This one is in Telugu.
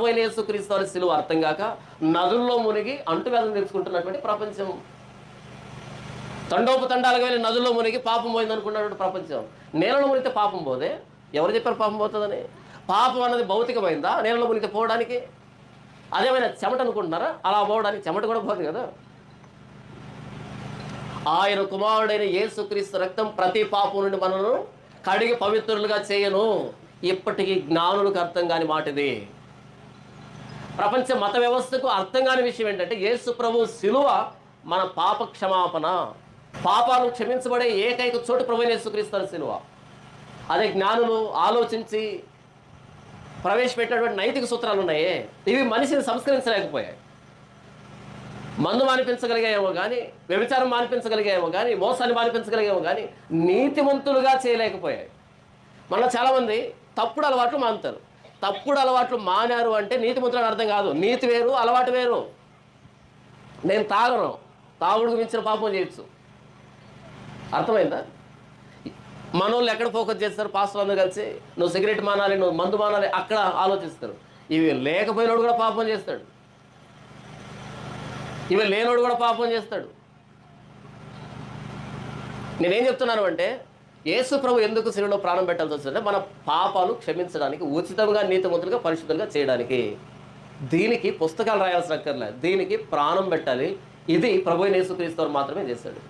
ప్రభు అయిన యేసుక్రీస్తు వారి సిలువ అర్థం కాక నదుల్లో మునిగి అంటువ్యాధులు తెచ్చుకుంటున్నటువంటి ప్రపంచం. తండోపతండాలకు వెళ్ళి నదుల్లో మునిగి పాపం పోయిందనుకున్నటువంటి ప్రపంచం. నేలలో మునిగితే పాపం పోదే? ఎవరు చెప్పారు పాపం పోతుందని? పాపం అన్నది భౌతికమైందా నేలలో మునిగితే పోవడానికి? అదేమైనా చెమట అనుకుంటున్నారా? అలా పోవడానికి చెమట కూడా పోదు కదా. ఆయన కుమారుడైన యేసుక్రీస్తు రక్తం ప్రతి పాపం నుండి మనను కడిగి పవిత్రులుగా చేయను. ఇప్పటికీ జ్ఞానులకు అర్థం కాని మాట ఇది. ప్రపంచ మత వ్యవస్థకు అర్థం కాని విషయం ఏంటంటే యేసు ప్రభు సిలువ మన పాప క్షమాపణ. పాపాలు క్షమించబడే ఏకైక చోటు ప్రభు యేసుక్రీస్తు సిలువ. అదే జ్ఞానులు ఆలోచించి ప్రవేశపెట్టినటువంటి నైతిక సూత్రాలు ఉన్నాయే, ఇవి మనిషిని సంస్కరించలేకపోయాయి. మందు మానిపించగలిగాయేమో కానీ, వ్యభిచారం మానిపించగలిగాయేమో కానీ, మోసాన్ని మానిపించగలిగాయేమో కానీ నీతిమంతులుగా చేయలేకపోయాయి. మన చాలామంది తప్పుడు అలవాట్లు మానుతారు. తప్పుడు అలవాట్లు మానారు అంటే నీతిమంతులని అర్థం కాదు. నీతి వేరు, అలవాటు వేరు. నేను తాగను, తాగుడుకు మించిన పాపం చేయొచ్చు. అర్థమైందా? మనోళ్ళు ఎక్కడ ఫోకస్ చేస్తారు? పాస్టర్ అందరూ కలిసి నువ్వు సిగరెట్ మానాలి, నువ్వు మందు మానాలి, అక్కడ ఆలోచిస్తారు. ఇవి లేకపోయినోడు కూడా పాపం చేస్తాడు, ఇవి లేనోడు కూడా పాపం చేస్తాడు. నేనేం చెప్తున్నాను అంటే యేసు ప్రభు ఎందుకు సిలువలో ప్రాణం పెట్టాల్సి వస్తుందంటే మన పాపాలు క్షమించడానికి, ఉచితంగా నీతిమంతులుగా పరిశుద్ధంగా చేయడానికి. దీనికి పుస్తకాలు రాయాల్సిన అక్కర్లేదు, దీనికి ప్రాణం పెట్టాలి. ఇది ప్రభు యేసుక్రీస్తు మాత్రమే చేశాడు.